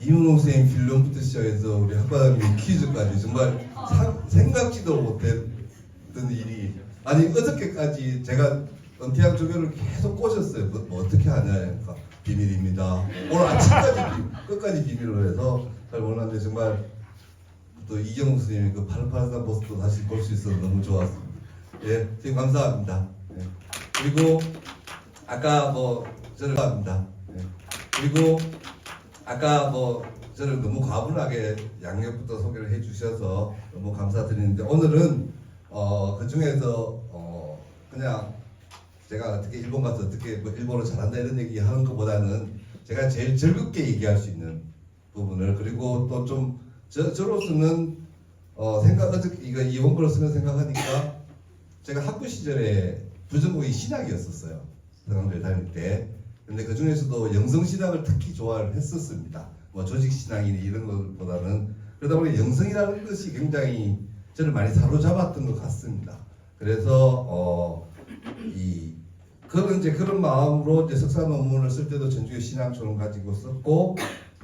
이문호 선생님 필름부터 시작해서 우리 학과장님 퀴즈까지 정말 생각지도 못했던 일이 아니 어저께까지 제가 은퇴학 조교를 계속 꼬셨어요. 뭐 어떻게 하냐 그러니까 비밀입니다. 오늘 아침까지 끝까지 비밀로 해서 잘 몰랐는데 정말 또 이경욱 선생님의 그 파릇파릇한 모습도 다시 볼 수 있어서 너무 좋았습니다. 예, 선생님 감사합니다. 예. 그리고 아까 뭐 저를 감사합니다. 예. 그리고 아까 뭐 저를 너무 과분하게 양력부터 소개를 해주셔서 너무 감사드리는데 오늘은 그 중에서 그냥 제가 어떻게 일본 가서 어떻게 뭐 일본어 잘한다 이런 얘기 하는 것보다는 제가 제일 즐겁게 얘기할 수 있는 부분을 그리고 또 좀 저로서는 어떻게 이거 이 원고를 쓰면 생각하니까 제가 학부 시절에 부전공이 신학이었었어요. 서강대를 다닐 때. 근데 그 중에서도 영성신학을 특히 좋아를 했었습니다. 뭐 조직신학이나 이런 것보다는 그러다 보니 영성이라는 것이 굉장히 저를 많이 사로잡았던 것 같습니다. 그래서 그런 마음으로 이제 석사 논문을 쓸 때도 전주교 신학초를 가지고 썼고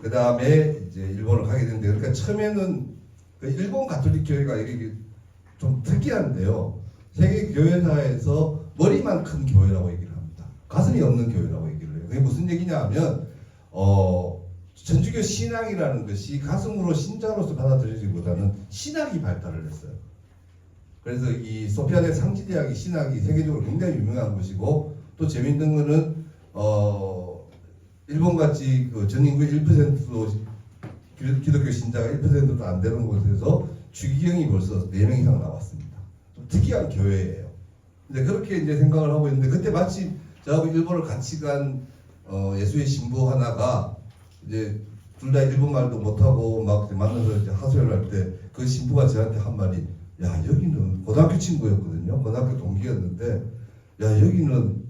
그 다음에 이제 일본을 가게 됐는데 그러니까 처음에는 그 일본 가톨릭 교회가 이게 좀 특이한데요. 세계 교회사에서 머리만 큰 교회라고 얘기를 합니다. 가슴이 없는 교회라고 얘기를 해요. 그게 무슨 얘기냐 하면 전주교 신앙이라는 것이 가슴으로 신자로서 받아들여지기보다는 신학이 발달을 했어요. 그래서 이 소피아대 상지대학이 신학이 세계적으로 굉장히 유명한 곳이고 또 재밌는 거는 일본같이 그 전 인구의 1%도 기독교 신자가 1%도 안 되는 곳에서 주기경이 벌써 4명 이상 나왔습니다. 좀 특이한 교회예요. 근데 그렇게 이제 생각을 하고 있는데 그때 마침 저하고 일본을 같이 간 예수의 신부 하나가 이제 둘 다 일본말도 못하고 막 만나서 이제 하소연을 할 때 그 신부가 저한테 한 말이 야 여기는 고등학교 친구였거든요. 고등학교 동기였는데 야 여기는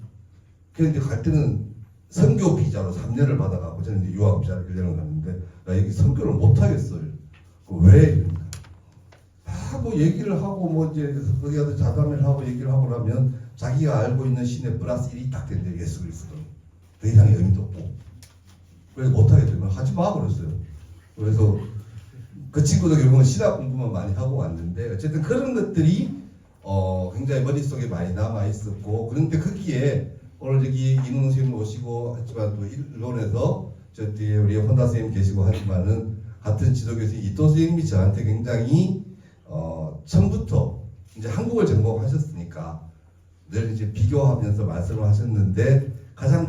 그런데 갈 때는 선교 비자로 3년을 받아가고 저는 이제 유학 비자로 1년을 갔는데 나 여기 선교를 못 하겠어요. 왜? 뭐 얘기를 하고 뭐 이제 어디 가서 자담을 하고 얘기를 하고 나면 자기가 알고 있는 신의 플러스 1이 딱 된대 예수 그리스도. 더 이상의 의미도 없고. 그래서 못 하겠어요. 하지 마 그랬어요. 그래서 그 친구도 결국은 신학 공부만 많이 하고 왔는데 어쨌든 그런 것들이 굉장히 머릿속에 많이 남아 있었고 그런데 거기에 오늘 여기 이문호 선생님 오시고 하지만 또 일본에서 저 뒤에 우리 혼다 선생님 계시고 하지만은 같은 지도교수 이토 선생님이 저한테 굉장히 처음부터 이제 한국을 전공하셨으니까 늘 이제 비교하면서 말씀을 하셨는데 가장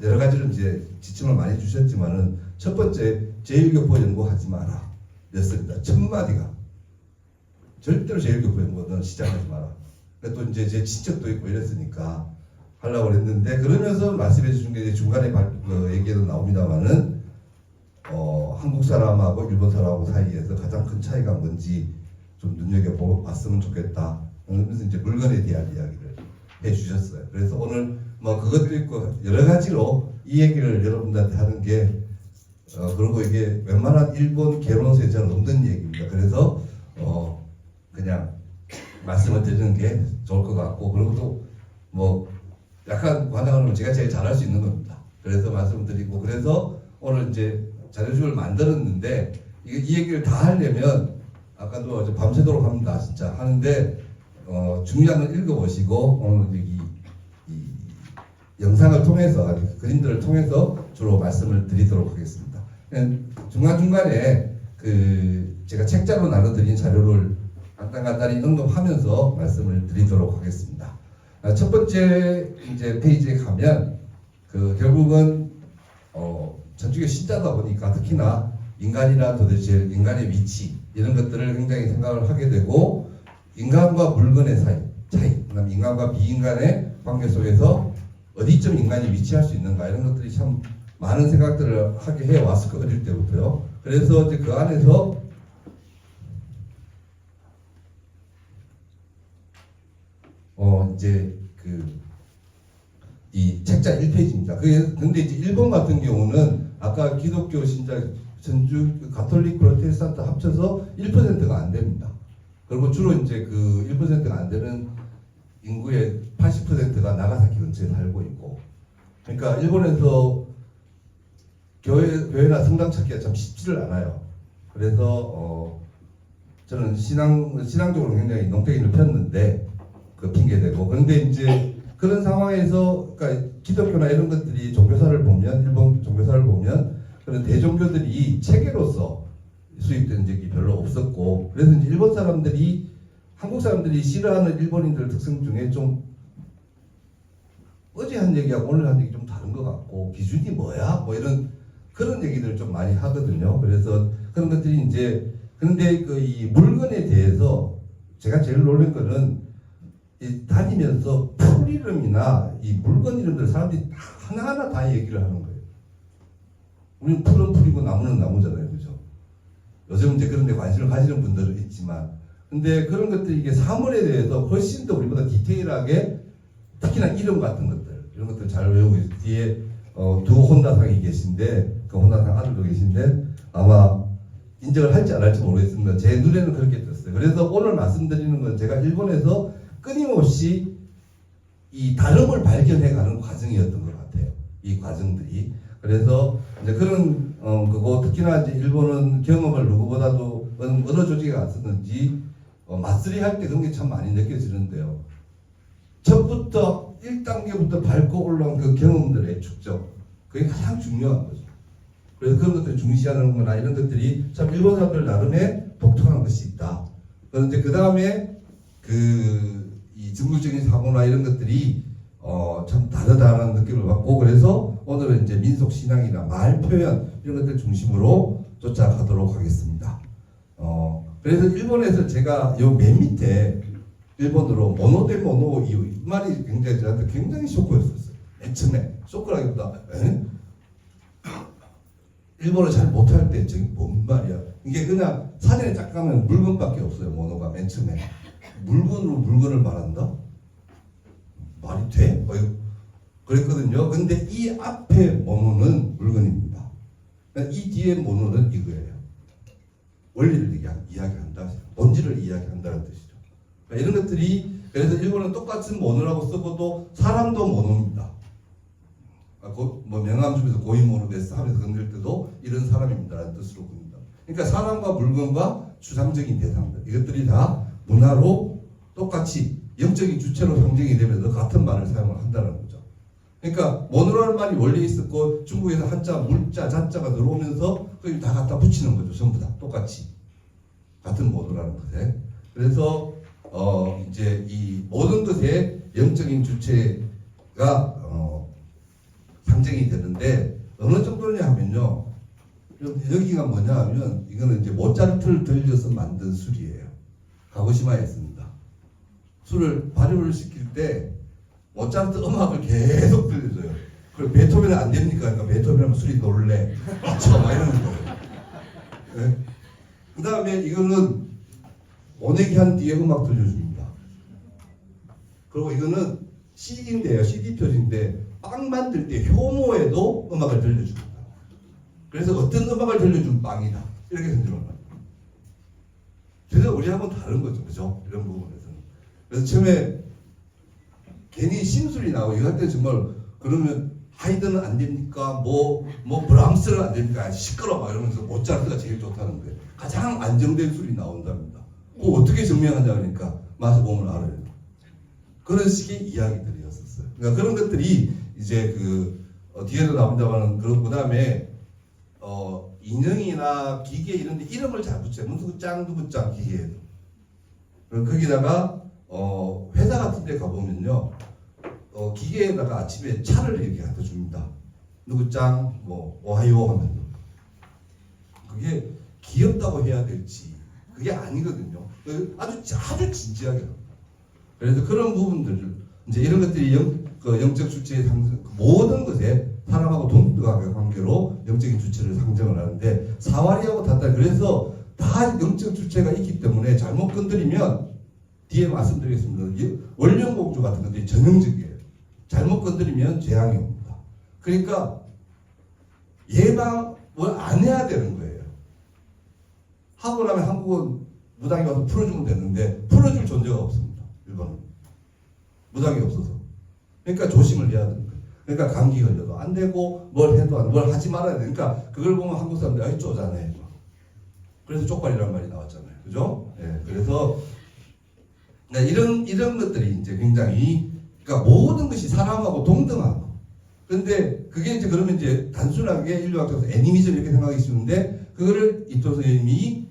여러 가지로 이제 지침을 많이 주셨지만은 첫 번째 제일교포 연구하지 마라 였습니다. 첫 마디가 절대로 제일교포 연구는 시작하지 마라. 또 이제 제 친척도 있고 이랬으니까 하려고 했는데 그러면서 말씀해 주신 게 중간에 얘기에도 나옵니다만은 한국 사람하고 일본 사람하고 사이에서 가장 큰 차이가 뭔지 좀 눈여겨봤으면 좋겠다. 그러면서 이제 물건에 대한 이야기를 해주셨어요. 그래서 오늘 뭐 그것도 있고 여러 가지로 이 얘기를 여러분들한테 하는 게 그리고 이게 웬만한 일본 개론서에 잘 없는 얘기입니다. 그래서 그냥 말씀을 드리는 게 좋을 것 같고 그리고 또 뭐 약간 관장하면 제가 제일 잘할 수 있는 겁니다. 그래서 말씀드리고 그래서 오늘 이제 자료집을 만들었는데 이 얘기를 다 하려면 아까도 어제 밤새도록 합니다. 진짜 하는데 중요한 걸 읽어보시고 오늘 이 영상을 통해서 그림들을 통해서 주로 말씀을 드리도록 하겠습니다. 중간중간에 제가 책자로 나눠드린 자료를 간단히 언급하면서 말씀을 드리도록 하겠습니다. 첫 번째 이제 페이지에 가면 결국은 전주교 신자다 보니까 특히나 인간이나 도대체 인간의 위치 이런 것들을 굉장히 생각을 하게 되고 인간과 물건의 차이, 그다음 인간과 비인간의 관계 속에서 어디쯤 인간이 위치할 수 있는가 이런 것들이 참 많은 생각들을 하게 해 왔을 거 어릴 때부터요. 그래서 이제 그 안에서 이제 이 책자 1페이지입니다. 근데 이제 일본 같은 경우는 아까 기독교 신자 전주 가톨릭 프로테스탄트 합쳐서 1%가 안 됩니다. 그리고 주로 이제 그 1%가 안 되는 인구의 80%가 나가사키 근처에 살고 있고, 그러니까 일본에서 교회나 성당 찾기가 참 쉽지를 않아요. 그래서 저는 신앙적으로 굉장히 농땡이를 폈는데 그 핑계대고. 그런데 이제 그런 상황에서 그러니까 기독교나 이런 것들이 종교사를 보면, 일본 종교사를 보면 그런 대종교들이 체계로서 수입된 적이 별로 없었고, 그래서 이제 일본 사람들이, 한국 사람들이 싫어하는 일본인들 특성 중에 좀 어제 한 얘기하고 오늘 한 얘기 좀 다른 것 같고, 기준이 뭐야? 뭐 이런 그런 얘기들을 좀 많이 하거든요. 그래서 그런 것들이 이제, 그런데 그 이 물건에 대해서 제가 제일 놀란 거는 이 다니면서 풀 이름이나 이 물건 이름들 사람들이 다 하나하나 다 얘기를 하는 거예요. 우리는 풀은 풀이고 나무는 나무잖아요. 그죠? 요즘 이제 그런 데 관심을 가지는 분들은 있지만, 근데 그런 것들이 이게 사물에 대해서 훨씬 더 우리보다 디테일하게, 특히나 이름 같은 것들, 이런 것들 잘 외우고 있어요. 뒤에 두 혼다상이 계신데, 그 혼다상 아들도 계신데 아마 인정을 할지 안 할지 모르겠습니다. 제 눈에는 그렇게 떴어요. 그래서 오늘 말씀드리는 건 제가 일본에서 끊임없이 이 다름을 발견해가는 과정이었던 것 같아요. 이 과정들이. 그래서 이제 그런 그거 특히나 이제 일본은 경험을 누구보다도 어느 조직에 갔었는지 맞쓰리 할 때 그런 게 참 많이 느껴지는데요. 첫부터 1단계부터 밟고 올라온 그 경험들의 축적, 그게 가장 중요한 거죠. 그래서 그런 것들을 중시하는 거나 이런 것들이 참 일본 사람들 나름의 독특한 것이 있다. 그런데 그 다음에 이 정무적인 사고나 이런 것들이 참 다르다는 느낌을 받고, 그래서 오늘은 이제 민속 신앙이나 말 표현 이런 것들 중심으로 쫓아가도록 하겠습니다. 그래서 일본에서 제가 요 맨 밑에 일본어로 모노 대 모노 이 말이 굉장히 저한테 굉장히 쇼크였었어요. 맨 처음에 쇼크라기보다 일본어 잘 못할 때 저게 뭔 말이야. 이게 그냥 사진에 딱 가면 물건밖에 없어요. 모노가 맨 처음에 물건으로 물건을 말한다? 말이 돼? 그랬거든요. 근데 이 앞에 모노는 물건입니다. 이 뒤에 모노는 이거예요. 원리를 이야기한다. 본질을 이야기한다는 뜻이죠. 이런 것들이, 그래서 일본은 똑같은 모노라고 쓰고도 사람도 모노입니다. 뭐 명함 주면서 고이모노 데스 하면서 건들 때도 이런 사람입니다라는 뜻으로 봅니다. 그러니까 사람과 물건과 추상적인 대상들, 이것들이 다 문화로 똑같이 영적인 주체로 상징이 되면서 같은 말을 사용을 한다는 거죠. 그러니까 모노라는 말이 원래 있었고 중국에서 한자, 물자, 자자가 들어오면서 그걸 다 갖다 붙이는 거죠. 전부 다 똑같이 같은 모노라는 것에. 그래서 이제 이 모든 것의 영적인 주체가 상징이 되는데 어느 정도냐 하면요. 여기가 뭐냐 하면 이거는 이제 모차르트를 들려서 만든 술이에요. 가고시마에 있습니다. 술을 발효를 시킬 때 모차르트 음악을 계속 들려줘요. 그리고 베토벤은 안 됩니까? 그러니까 베토벤은 술이 놀래. 맞죠? 막 이러는 거예요. 네? 그 다음에 이거는 오내기 한 뒤에 음악 들려줍니다. 그리고 이거는 CD인데요. CD 표지인데 빵 만들 때 효모에도 음악을 들려줍니다. 그래서 어떤 음악을 들려준 빵이다. 이렇게 생각합니다. 그래서 우리하고는 다른 거죠. 그죠? 이런 부분에서는. 그래서 처음에 괜히 심술이 나오고 이거 할 때 정말 그러면 하이든은 안 됩니까? 뭐 브람스는 안 됩니까? 시끄러워 이러면서 모차르트가 제일 좋다는 거예요. 가장 안정된 술이 나온답니다. 어떻게 증명하냐 그러니까 마셔보면 알아요. 그런 식의 이야기들이었었어요. 그러니까 그런 것들이 이제 뒤에도 나온다고는 그 다음에 인형이나 기계 이런 데 이름을 잘 붙여요. 누구짱 기계에도. 거기다가 회사 같은 데 가보면요. 기계에다가 아침에 차를 이렇게 갖다 줍니다. 누구짱 오하요 하면서. 그게 귀엽다고 해야 될지 그게 아니거든요. 아주 진지하게 합니다. 그래서 그런 부분들을 이제 이런 것들이 영적 주체의 상징, 모든 것에 사람하고 동등하게 관계로 영적인 주체를 상정을 하는데 사와리하고 다르다. 그래서 다 영적 주체가 있기 때문에 잘못 건드리면 뒤에 말씀드리겠습니다. 원령공주 같은 것들이 전형적이에요. 잘못 건드리면 재앙이 옵니다. 그러니까 예방을 안 해야 되는 거예요. 하고 나면 한국은 무당이 와서 풀어주면 되는데 풀어줄 존재가 없습니다. 일본은 무당이 없어서. 그러니까 조심을 해야 되는 거예요. 그러니까 감기 걸려도 안 되고 뭘 해도 안, 뭘 하지 말아야 되니까 그걸 보면 한국 사람들이 아이 쪼잔해. 그래서 쪽발이란 말이 나왔잖아요. 그죠? 예. 그래서 이런 것들이 이제 굉장히 그러니까 모든 것이 사람하고 동등하고 근데 그게 이제 그러면 이제 단순하게 인류학적으로 애니미즘 이렇게 생각하기 쉬운데 그거를 이토 선생님이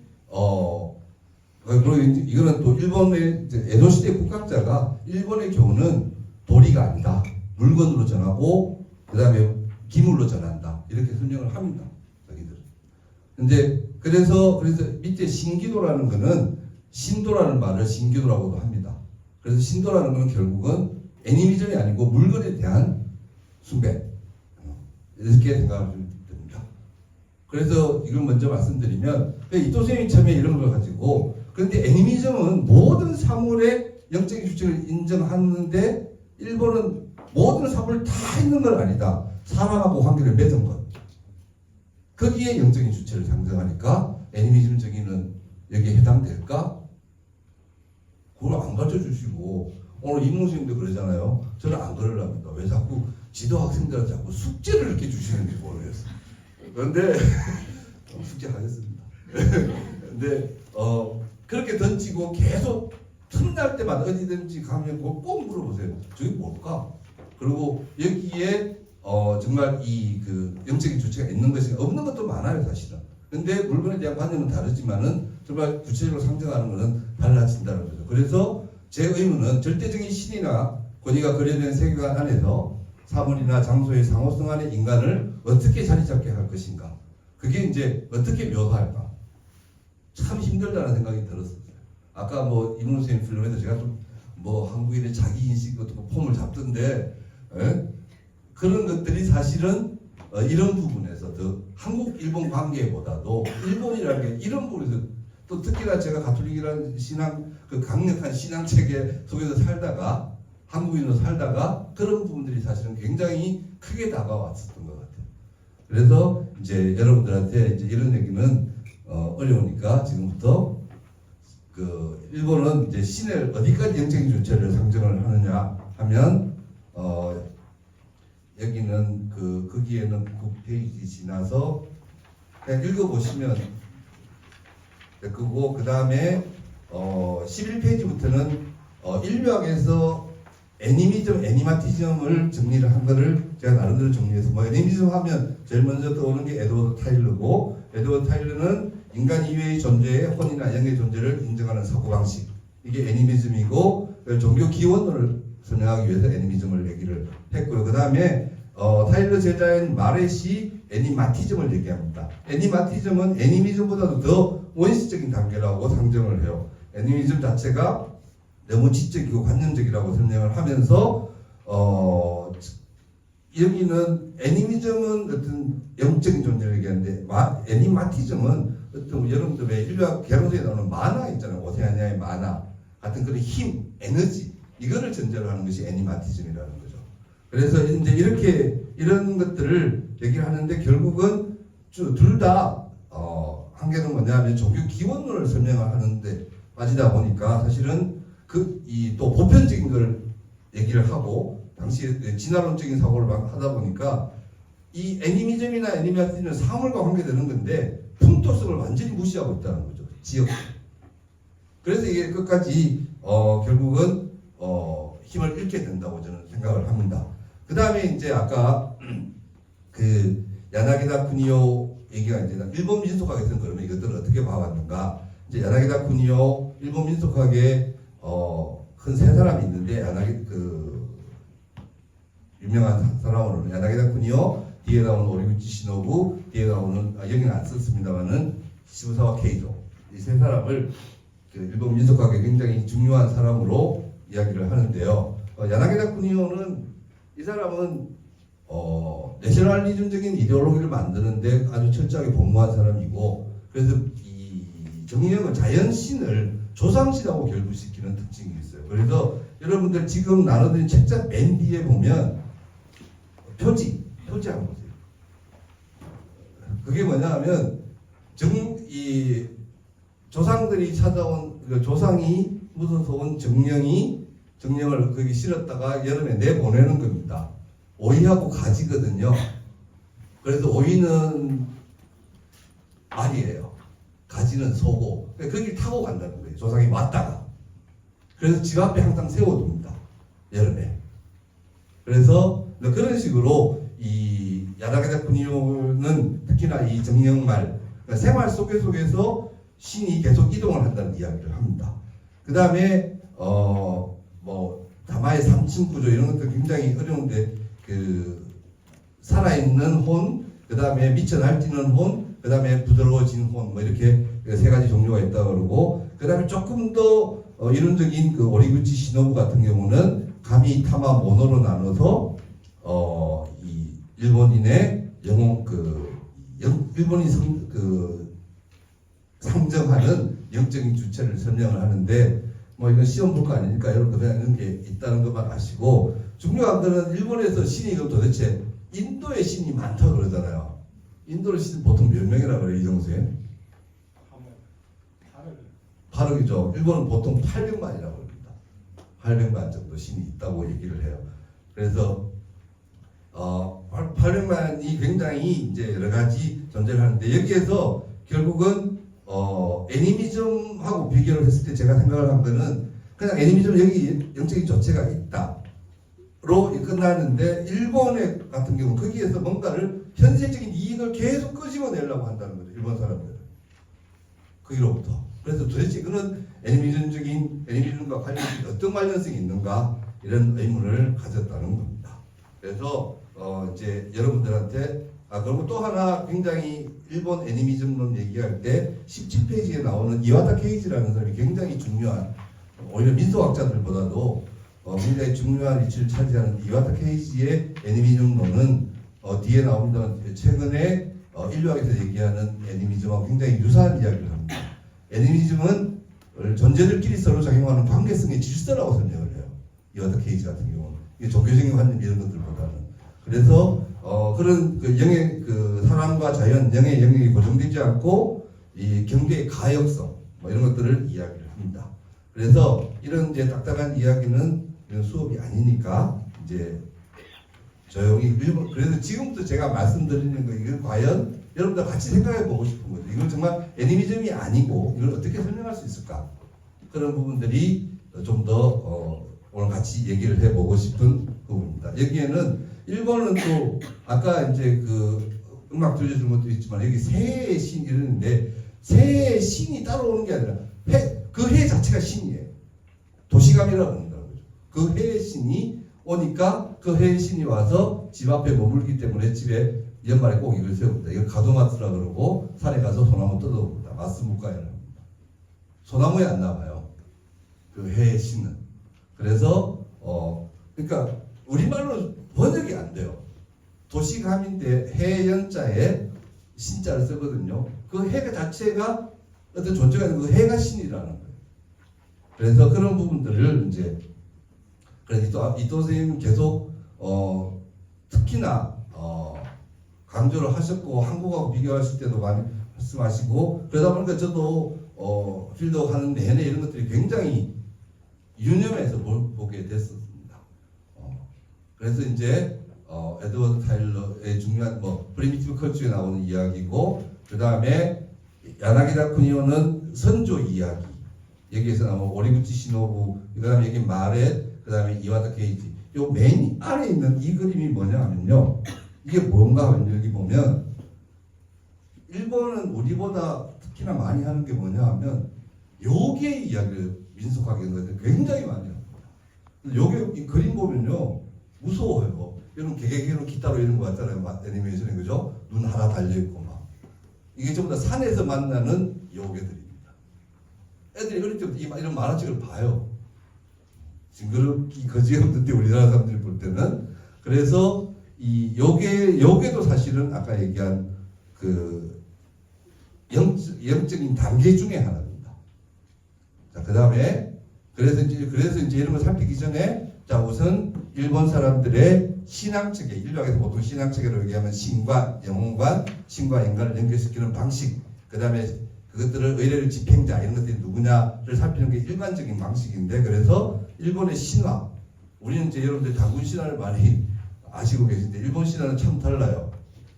그리고 이거는 또 일본의 에도 시대 국학자가 일본의 교훈은 도리가 아니다. 물건으로 전하고 그 다음에 기물로 전한다. 이렇게 설명을 합니다. 자기들. 근데 그래서 밑에 신기도라는 거는 신도라는 말을 신기도라고도 합니다. 그래서 신도라는 거는 결국은 애니미즘이 아니고 물건에 대한 숭배 이렇게 생각하면 됩니다. 그래서 이걸 먼저 말씀드리면 이토 선생님이 처음에 이런 걸 가지고 그런데 애니미즘은 모든 사물의 영적인 규칙을 인정하는데 일본은 모든 사물 다 있는 건 아니다. 사람하고 관계를 맺은 것. 거기에 영적인 주체를 상정하니까 애니미즘 정의는 여기에 해당될까? 그걸 안 가르쳐 주시고 오늘 이문수님도 그러잖아요. 저는 안 그러랍니다. 왜 자꾸 지도 학생들한테 자꾸 숙제를 이렇게 주시는지 모르겠어요. 그런데 숙제하겠습니다. 근데 그렇게 던지고 계속 틈날 때마다 어디든지 가면 꼭 물어보세요. 저게 뭘까? 그리고 여기에 정말 그 영적인 주체가 있는 것이 없는 것도 많아요, 사실은. 근데 물건에 대한 관념은 다르지만은 정말 구체적으로 상정하는 것은 달라진다는 거죠. 그래서 제 의문은 절대적인 신이나 권위가 그려낸 세계관 안에서 사물이나 장소의 상호성 안에 인간을 어떻게 자리 잡게 할 것인가? 그게 이제 어떻게 묘사할까? 참 힘들다는 생각이 들었어요. 아까 뭐 이문수 선생님 필름에도 제가 좀 뭐 한국인의 자기 인식 같은 거 폼을 잡던데 그런 것들이 사실은 이런 부분에서 더 한국 일본 관계보다도 일본이라는 게 이런 부분에서 또 특히나 제가 가톨릭이라는 신앙 그 강력한 신앙 체계 속에서 살다가 한국인으로 살다가 그런 부분들이 사실은 굉장히 크게 다가왔었던 것 같아요. 그래서 이제 여러분들한테 이제 이런 얘기는 어려우니까 지금부터 그 일본은 이제 신을 어디까지 영적인 주체를 상정을 하느냐 하면 여기는 거기에는 9페이지 지나서 그냥 읽어보시면 그거 그 다음에 11페이지부터는 인류학에서 애니미즘, 애니마티즘을 정리를 한 거를 제가 나름대로 정리해서 뭐 애니미즘 하면 제일 먼저 떠오르는 게 에드워드 타일러고 에드워드 타일러는 인간 이외의 존재의 혼이나 영의 존재를 인정하는 사고방식 이게 애니미즘이고 종교 기원론을 설명하기 위해서 애니미즘을 얘기를 했고요. 그 다음에 타일러 제자인 마렛이 애니마티즘을 얘기합니다. 애니마티즘은 애니미즘보다도 더 원시적인 단계라고 상정을 해요. 애니미즘 자체가 너무 지적이고 관념적이라고 설명을 하면서 여기는 애니미즘은 어떤 영적인 존재를 얘기하는데 애니마티즘은 어떤 여러분들 왜 인류학 개론서에 나오는 만화 있잖아요. 오세아니아의 만화 같은 그런 힘, 에너지 이거를 전제로 하는 것이 애니마티즘이라는 거죠. 그래서 이제 이렇게 이런 것들을 얘기를 하는데 결국은 둘 다 한계는 뭐냐면 종교 기원론을 설명을 하는데 빠지다 보니까 사실은 또 보편적인 걸 얘기를 하고 당시에 진화론적인 사고를 막 하다 보니까 이 애니미즘이나 애니메이션은 사물과 관계되는 건데 풍토성을 완전히 무시하고 있다는 거죠. 지역. 그래서 이게 끝까지 결국은 힘을 잃게 된다고 저는 생각을 합니다. 그 다음에 이제 아까 그 야나기다 쿠니오 얘기가 이제 일본 민속학에서는 그러면 이것들을 어떻게 봐왔는가? 이제 야나기다 쿠니오 일본 민속학에 큰 세 사람이 있는데 유명한 사람으로는 야나기다 쿠니오, 뒤에 나오는 오리구치 시노부, 뒤에 나오는 여기는 안 썼습니다만은 시부사와 케이조 이 세 사람을 그 일본 민속학에 굉장히 중요한 사람으로 이야기를 하는데요. 야나기다 쿠니오는 이 사람은 내셔널리즘적인 이데올로기를 만드는데 아주 철저하게 복무한 사람이고 그래서 이 정의역은 자연신을 조상신하고 결부시키는 특징이 있어요. 그래서 여러분들 지금 나눠드린 책자 맨 뒤에 보면 표지 한번 보세요. 그게 뭐냐 하면 이 조상들이 찾아온 조상이 묻어서 온 정령을 거기 실었다가 여름에 내보내는 겁니다. 오이하고 가지거든요. 그래서 오이는 말이에요. 가지는 소고. 거길 타고 간다는 거예요. 조상이 왔다가. 그래서 집 앞에 항상 세워둡니다. 여름에. 그래서 그런 식으로 이 야나기다 쿠니오는 특히나 이 정령말 그러니까 생활 속에서 신이 계속 이동을 한다는 이야기를 합니다. 그 다음에 뭐 다마의 3층 구조 이런 것도 굉장히 어려운데 그 살아있는 혼, 그 다음에 미쳐 날뛰는 혼, 그 다음에 부드러워진 혼, 뭐 이렇게 세 가지 종류가 있다고 그러고, 그 다음에 조금 더 이론적인 그 오리구치 시노부 같은 경우는 가미, 타마, 모노로 나눠서 이 일본인의 영혼 일본이 상정하는 영적인 주체를 설명을 하는데 뭐 이건 시험 볼 거 아니니까 여러분 그냥 이런 게 있다는 것만 아시고 중요한 거는 일본에서 신이 그럼 도대체 인도에 신이 많다고 그러잖아요. 인도의 신은 보통 몇 명이라고 그래요, 이정수에? 8억이죠. 일본은 보통 800만이라고 합니다. 800만 정도 신이 있다고 얘기를 해요. 그래서 800만이 굉장히 이제 여러 가지 존재를 하는데 여기에서 결국은 애니미즘하고 비교를 했을 때 제가 생각을 한 거는 그냥 애니미즘 여기 영적인 조체가 있다로 끝나는데 일본의 같은 경우 거기에서 뭔가를 현실적인 이익을 계속 끄집어내려고 한다는 거죠. 일본 사람들은 거기로부터. 그래서 도대체 그는 애니미즘과 관련이 어떤 관련성이 있는가 이런 의문을 가졌다는 겁니다. 그래서 이제 여러분들한테 그리고 또 하나 굉장히 일본 애니미즘론 얘기할 때 17페이지에 나오는 이와타 케이지라는 사람이 굉장히 중요한 오히려 민속학자들보다도 굉장히 중요한 위치를 차지하는 이와타 케이지의 애니미즘론은 뒤에 나옵니다만 최근에 인류학에서 얘기하는 애니미즘하고 굉장히 유사한 이야기를 합니다. 애니미즘은 존재들끼리 서로 작용하는 관계성의 질서라고 설명을 해요. 이와타 케이지 같은 경우는 이게 종교적인 관념 이런 것들보다는 그래서 그런 그 영의 그 사람과 자연 영의 영역이 고정되지 않고 이 경계의 가역성 뭐 이런 것들을 이야기를 합니다. 그래서 이런 이제 딱딱한 이야기는 이런 수업이 아니니까 이제 조용히 그래서 지금부터 제가 말씀드리는 거 이건 과연 여러분들 같이 생각해 보고 싶은 거죠. 이건 정말 애니미즘이 아니고 이걸 어떻게 설명할 수 있을까? 그런 부분들이 좀 더 오늘 같이 얘기를 해보고 싶은 부분입니다. 여기에는 일본은 또 아까 이제 그 음악 들려준 것도 있지만 여기 새해의 신 이러는데 새해의 신이 따라오는 게 아니라 그 해 자체가 신이에요. 도시감이라고 한다는 거죠. 그 해의 신이 오니까 그 해의 신이 와서 집 앞에 머물기 때문에 집에 연말에 꼭 이걸 세웁니다. 이걸 가도마스라 그러고 산에 가서 소나무 뜯어옵니다. 마스무카이라고 합니다. 소나무에 안 나와요. 그 해의 신은. 그래서 그러니까 우리말로 번역이 안 돼요. 도시감인데 해연자에 신자를 쓰거든요. 그 해가 자체가 어떤 존재가 있는 그 해가 신이라는 거예요. 그래서 그런 부분들을 이제 그래서 이토 선생님은 계속 특히나 강조를 하셨고 한국하고 비교하실 때도 많이 말씀하시고 그러다 보니까 저도 필드워크 하는 내내 이런 것들이 굉장히 유념해서 보게 됐었습니다. 그래서 이제 에드워드 타일러의 중요한 프리미티브 컬처에 나오는 이야기고 그 다음에 야나기다 쿠니오는 선조 이야기 여기에서 나오는 오리구치 시노부 그 다음에 여기 마렛 그 다음에 이와타 케이지 요 맨 아래에 있는 이 그림이 뭐냐 하면요 이게 뭔가 하면 여기 보면 일본은 우리보다 특히나 많이 하는 게 뭐냐 하면 요괴 이야기를 민속하게 하는 굉장히 많이 합니다. 요괴 이 그림 보면요 무서워요. 여러분 개개개로 기타로 이런 거 같잖아요. 애니메이션에 그죠? 눈 하나 달려있고 막 이게 전부 다 산에서 만나는 요괴들입니다. 애들이 어릴 때부터 이런 만화책을 봐요. 징그럽기 거지없는데 우리나라 사람들이 볼 때는 그래서 이 요괴도 사실은 아까 얘기한 그 영적인 단계 중에 하나입니다. 자, 그 다음에 그래서 이제 이런 걸 살피기 전에 자 우선 일본 사람들의 신앙체계 인류학에서 보통 신앙체계로 얘기하면 신과 영혼관, 신과 인간을 연결시키는 방식 그 다음에 그것들을 의뢰를 집행자 이런 것들이 누구냐를 살피는 게 일반적인 방식인데 그래서 일본의 신화 우리는 이제 여러분들 단군 신화를 많이 아시고 계신데 일본 신화는 참 달라요.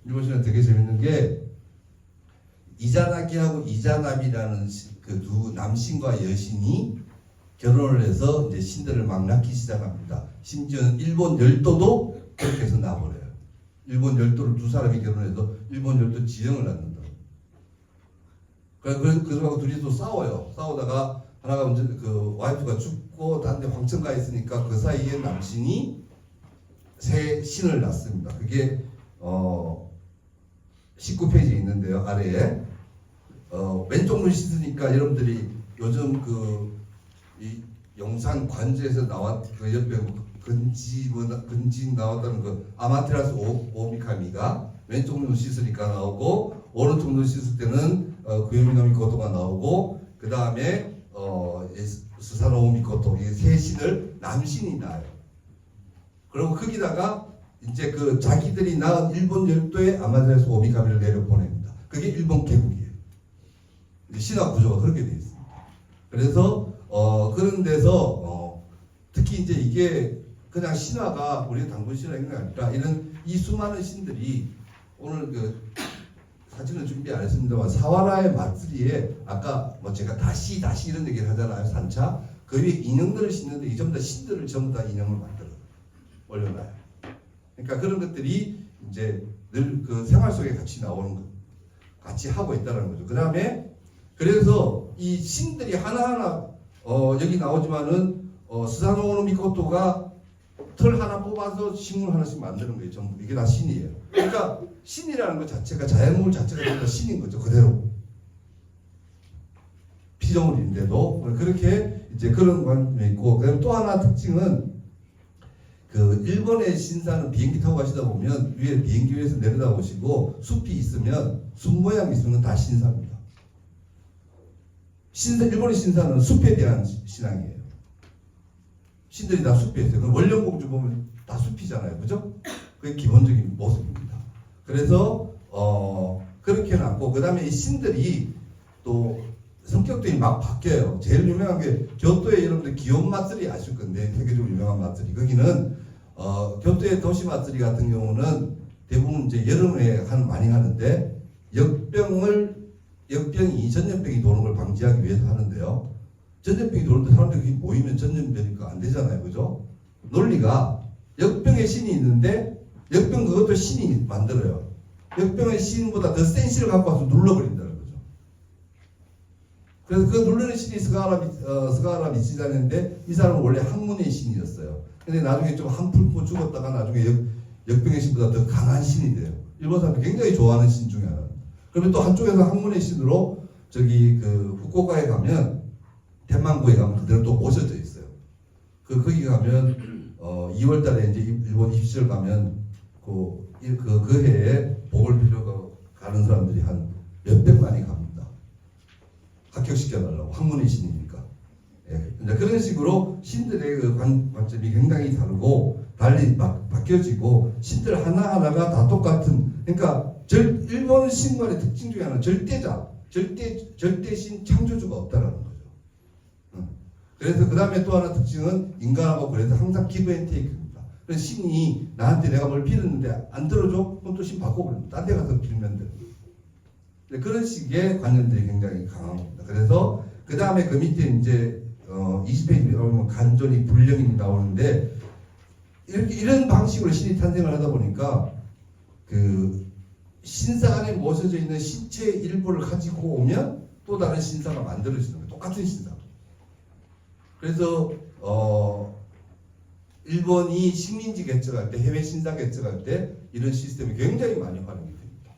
일본 신화는 되게 재밌는 게 이자나기하고 이자나비라는 그 두 남신과 여신이 결혼을 해서 이제 신들을 막 낳기 시작합니다. 심지어는 일본 열도도 그렇게 해서 낳아버려요. 일본 열도를 두 사람이 결혼해서 일본 열도 지형을 낳는다. 그러고 둘이 또 싸워요. 싸우다가 하나가 이제 그 와이프가 죽고 딴 데 황천 가 있으니까 그 사이에 남신이 새 신을 낳습니다. 그게 19페이지에 있는데요. 아래에 왼쪽 눈 씻으니까 여러분들이 요즘 이 영산 관제에서 나왔 그 옆에 근지 나왔다는 그 아마테라스 오미카미가 왼쪽 눈 씻으니까 나오고 오른쪽 눈 씻을 때는 구요미노 미코토가 나오고 그 다음에 스사노 미코토 이 세 신을 남신이 낳아요. 그리고 거기다가 이제 그 자기들이 낳은 일본 열도에 아마테라스 오미카미를 내려 보냅니다. 그게 일본 개국이에요. 신화 구조가 그렇게 되어 있습니다. 그래서 그런 데서 특히 이제 이게 그냥 신화가 우리 당군 신화인 게 아니라 이 수많은 신들이 오늘 그 사진을 준비 안 했습니다만 사와라의 맞들이에 아까 뭐 제가 다시 이런 얘기를 하잖아요. 산차 그 위에 인형들을 싣는데 이 전부 다 신들을 전부 다 인형을 만들어 올려놔요. 그러니까 그런 것들이 이제 늘 그 생활 속에 같이 나오는 거, 같이 하고 있다는 거죠. 그 다음에 그래서 이 신들이 하나하나 여기 나오지만은 스사노 미코토가 털 하나 뽑아서 식물 하나씩 만드는 거예요. 전부 이게 다 신이에요. 그러니까 신이라는 것 자체가 자연물 자체가 다 신인 거죠. 그대로 피조물인데도 그렇게 이제 그런 관점이 있고 그다음에 또 하나 특징은 그 일본의 신사는 비행기 타고 가시다 보면 위에 비행기 위에서 내려다 보시고 숲이 있으면 숲 모양이 있으면 다 신사입니다. 일본의 신사는 숲에 대한 신앙이에요. 신들이 다 숲에 있어요. 그럼 원령공주 보면 다 숲이잖아요. 그죠? 그게 기본적인 모습입니다. 그래서 그렇게 놨고 그 다음에 이 신들이 또 성격들이 막 바뀌어요. 제일 유명한 게 교토의 여러분들 기온 마쓰리 아실 건데 세계적으로 유명한 마쓰리 거기는 교토의 도시 마쓰리 같은 경우는 대부분 이제 여름에 많이 하는데 역병이 전염병이 도는 걸 방지하기 위해서 하는데요. 전염병이 도는데 사람들이 모이면 전염되니까 안 되잖아요. 그죠? 논리가 역병의 신이 있는데 역병 그것도 신이 만들어요. 역병의 신보다 더 센 신을 갖고 와서 눌러버린다는 거죠. 그래서 그 누르는 신이 스가하라 미치자는데 이 사람은 원래 학문의 신이었어요. 근데 나중에 좀 한풀고 죽었다가 나중에 역병의 신보다 더 강한 신이 돼요. 일본 사람들이 굉장히 좋아하는 신 중에 하나. 그러면 또 한쪽에서 학문의 신으로 저기 그 후쿠오카에 가면 텐만구에 가면 그대로 또 모셔져 있어요. 거기 가면 2월달에 이제 일본 입시를 가면 그 해에 복을 빌려 가는 사람들이 한 몇백만이 갑니다. 합격시켜달라고 학문의 신이니까. 예. 그런 식으로 신들의 그 관점이 굉장히 다르고 달리 바뀌어지고 신들 하나하나가 다 똑같은 그러니까 일본 신관의 특징 중에 하나는 절대신 창조주가 없다라는 거죠. 그래서 그 다음에 또 하나 특징은 인간하고 그래서 항상 기브 앤 테이크입니다. 그래서 신이 나한테 내가 뭘 빌었는데 안 들어줘? 그럼 또 신 바꿔버립니다. 딴 데 가서 빌면 돼요. 그런 식의 관념들이 굉장히 강합니다. 그래서 그 다음에 그 밑에 이제 20페이지에 보면 간절히 불령이 나오는데 이런 방식으로 신이 탄생을 하다 보니까 그 신사 안에 모셔져 있는 신체의 일부를 가지고 오면 또 다른 신사가 만들어지는 거예요. 똑같은 신사. 그래서 일본이 식민지 개척할 때 해외 신사 개척할 때 이런 시스템이 굉장히 많이 활용이 됩니다.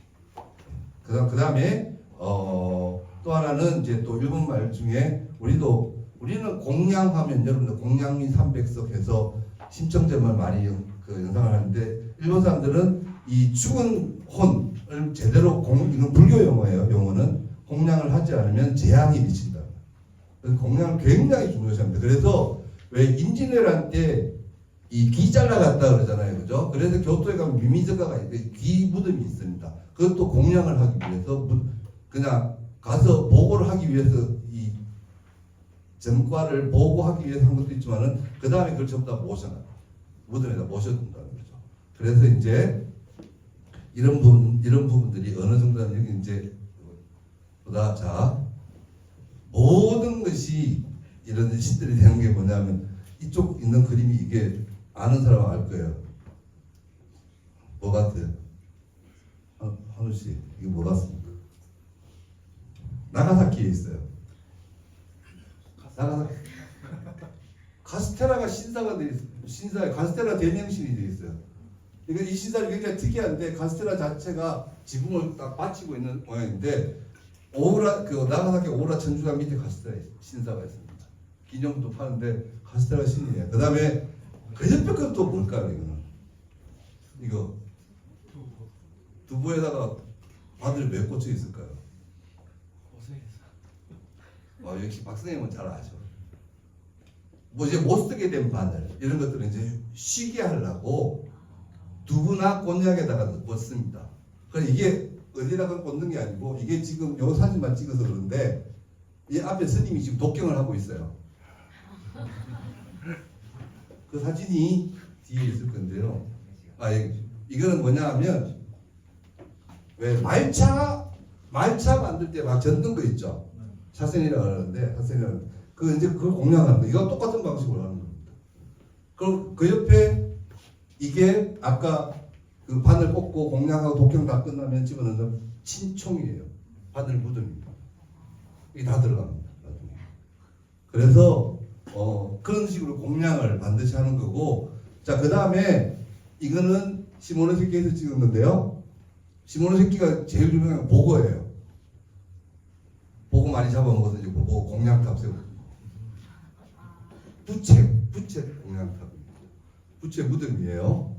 그 다음에 또 하나는 이제 또 일본 말 중에 우리는 공양하면 여러분들 공양민 300석 해서 심청점을 많이 연상을 하는데 일본 사람들은 이 죽은 혼을 제대로 이건 불교 용어는 공양을 하지 않으면 재앙이 미친다. 그래서 공양을 굉장히 중요시합니다. 그래서 왜 임진왜란 때 이 귀 잘라갔다 그러잖아요, 그죠? 그래서 교토에 가면 미미즈가가 있는데 귀 무덤이 있습니다. 그것도 공양을 하기 위해서 그냥 가서 보고를 하기 위해서 이 전과를 보고하기 위해서 한 것도 있지만은 그 다음에 그걸 전부 다 모셔놔요. 무덤에다 모셔둔다는 거죠. 그래서 이제 이런 부분들이 어느 정도는 여기 이제 보다 자 모든 것이 이런 시들이 되는 게 뭐냐면 이쪽 있는 그림이 이게 아는 사람은 알 거예요. 뭐 같아요? 한우 씨 이게 뭐 같습니까? 나가사키에 있어요. 나가사키. 카스테라가 신사가 돼 있어요. 신사에 카스테라 대명신이 돼 있어요. 이 신사는 굉장히 특이한데 카스테라 자체가 지붕을 딱 받치고 있는 모양인데 오우라 그 나가사키 오우라 천주당 밑에 카스테라 신사가 있습니다. 기념도 파는데 카스테라 신이에요. 그다음에 그 옆에 건 또 뭘까요? 이거는 이거 두부에다가 바늘이 왜 꽂혀 있을까요? 역시 박선생님은 잘 아죠. 뭐 이제 못 쓰게 된 바늘 이런 것들은 이제 쉬게 하려고 두부나 곤약에다가 넣습니다. 그래서 이게 어디다가 꽂는 게 아니고 이게 지금 요 사진만 찍어서 그런데 이 앞에 스님이 지금 독경을 하고 있어요. 그 사진이 뒤에 있을 건데요. 이거는 뭐냐 하면 왜 말차 만들 때 막 젓는 거 있죠. 사선이라고 하는데 사선이라는 그 이제 그걸 공략하는 거. 이거 똑같은 방식으로 하는 겁니다. 그럼 그 옆에 이게 아까 그 바늘 꽂고 공략하고 독경 다 끝나면 집어넣는 친총이에요. 바늘 묻음입니다. 이게 다 들어갑니다. 나중에. 그래서 그런 식으로 공략을 반드시 하는 거고, 자, 그 다음에 이거는 시모노세키에서 찍은 건데요. 시모노세키가 제일 유명한 보고예요. 보고 많이 잡아먹어서 이제 보고 공략탑 세우고. 부채 공략탑입니다. 부채 무덤이에요.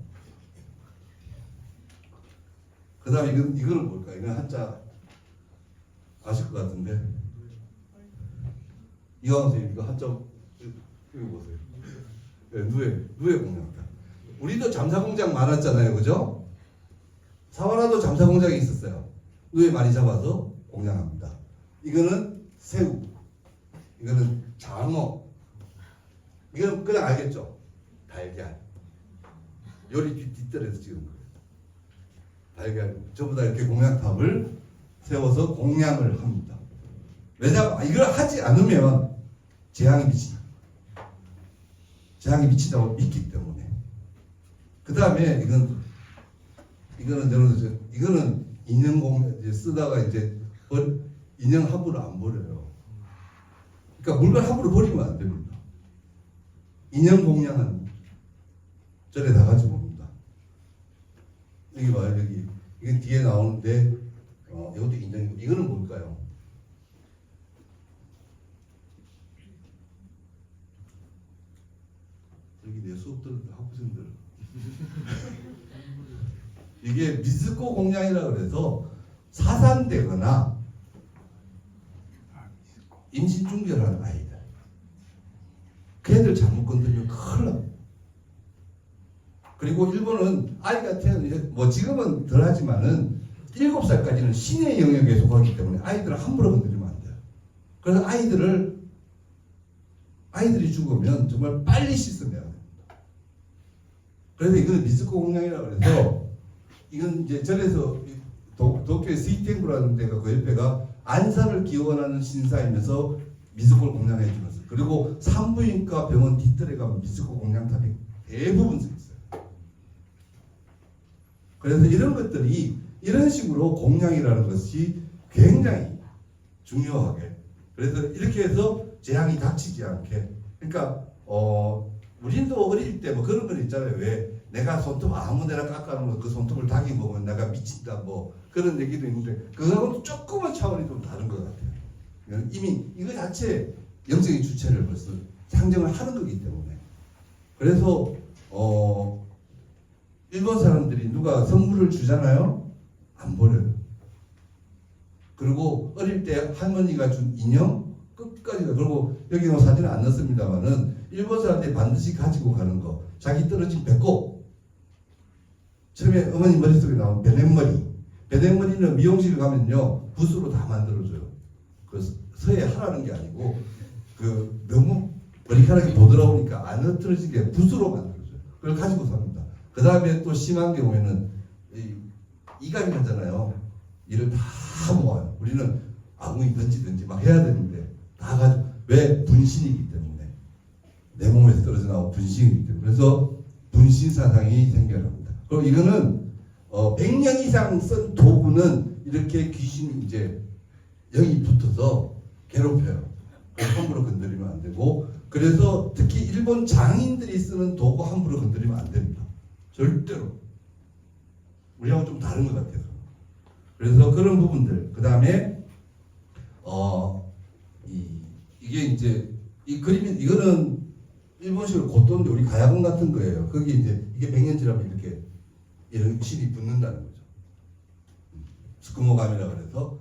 그 다음에 이거는 뭘까? 이건 한자 아실 것 같은데. 이광 선생님 이거 한자 이거 보세요. 네, 누에 공략탑. 우리도 잠사공장 많았잖아요, 그죠? 사와라도 잠사공장이 있었어요. 누에 많이 잡아서 공략합니다. 이거는 새우, 이거는 장어, 이건 그냥 알겠죠? 달걀. 요리 뒷뜰에서 찍은 거예요. 달걀 전부 다 이렇게 공략탑을 세워서 공략을 합니다. 왜냐하면 이걸 하지 않으면 재앙이 미친다. 재앙이 미친다고 믿기 때문에. 그 다음에 이거는 인형 공략 쓰다가 이제 인형 함부로 안 버려요. 그러니까 물건 함부로 버리면 안 됩니다. 인형 공략은 절에 다 가지고 옵니다. 여기 봐요, 여기. 이건 뒤에 나오는데, 이것도 인형이고, 이거는 뭘까요? 여기 내 수업 들은 학부생들. 이게 미즈코 공략이라고 그래서 사산되거나 임신 중절하는 아이들, 걔들 잘못 건드리면 큰일 납니다. 그리고 일본은 아이가 뭐 지금은 덜하지만은 7살까지는 신의 영역에 속하기 때문에 아이들을 함부로 건드리면 안 돼요. 그래서 아이들이 죽으면 정말 빨리 씻어내야 됩니다. 그래서 이거는 미즈코 공략이라고 해서 이건 이제 절에서 도쿄의 스이텐구라는 데가 그 옆에가 안사를 기원하는 신사이면서 미즈코를 공략해 주면서, 그리고 산부인과 병원 뒷뜰에 가면 미즈코 공략탑이 대부분 서 있어요. 그래서 이런 것들이 이런 식으로 공략이라는 것이 굉장히 중요하게, 그래서 이렇게 해서 재앙이 닥치지 않게. 그러니까 우리도 어릴 때 뭐 그런 건 있잖아요. 왜 내가 손톱 아무데나 깎아놓으면 그 손톱을 닭이 먹으면 내가 미친다 뭐 그런 얘기도 있는데, 그거하고는 조금만 차원이 좀 다른 것 같아요. 이미 이거 자체 영적인 주체를 벌써 상정을 하는 거기 때문에. 그래서 일본 사람들이 누가 선물을 주잖아요, 안 버려요. 그리고 어릴 때 할머니가 준 인형 끝까지, 그리고 여기는 사진을 안 넣습니다만은 일본 사람들이 반드시 가지고 가는 거, 자기 떨어진 배꼽, 처음에 어머니 머릿속에 나온 베넷머리는 미용실 가면요 붓으로 다 만들어줘요. 그 서예 하라는 게 아니고 그 너무 머리카락이 부드러우니까 안 흐트러지게 붓으로 만들어줘요. 그걸 가지고 삽니다. 그 다음에 또 심한 경우에는 이감이 가잖아요. 이를 다 모아요. 우리는 아궁이든지 막 해야 되는데 다 가지고 왜 분신이기 때문에 내 몸에서 떨어져 나온 분신이기 때문에 그래서 분신 사상이 생겨납니다. 그럼 이거는 100년 이상 쓴 도구는 이렇게 귀신이 이제 영이 붙어서 괴롭혀요. 함부로 건드리면 안 되고 그래서 특히 일본 장인들이 쓰는 도구 함부로 건드리면 안 됩니다. 절대로. 우리하고 좀 다른 것 같아요. 그래서 그런 부분들 그 다음에 이게 이제 이 그림이 이거는 일본식으로 고토인데 우리 가야금 같은 거예요. 거기 이제 이게 100년 지나면 이렇게 이런 실이 붙는다는 거죠. 스쿠모감이라 그래서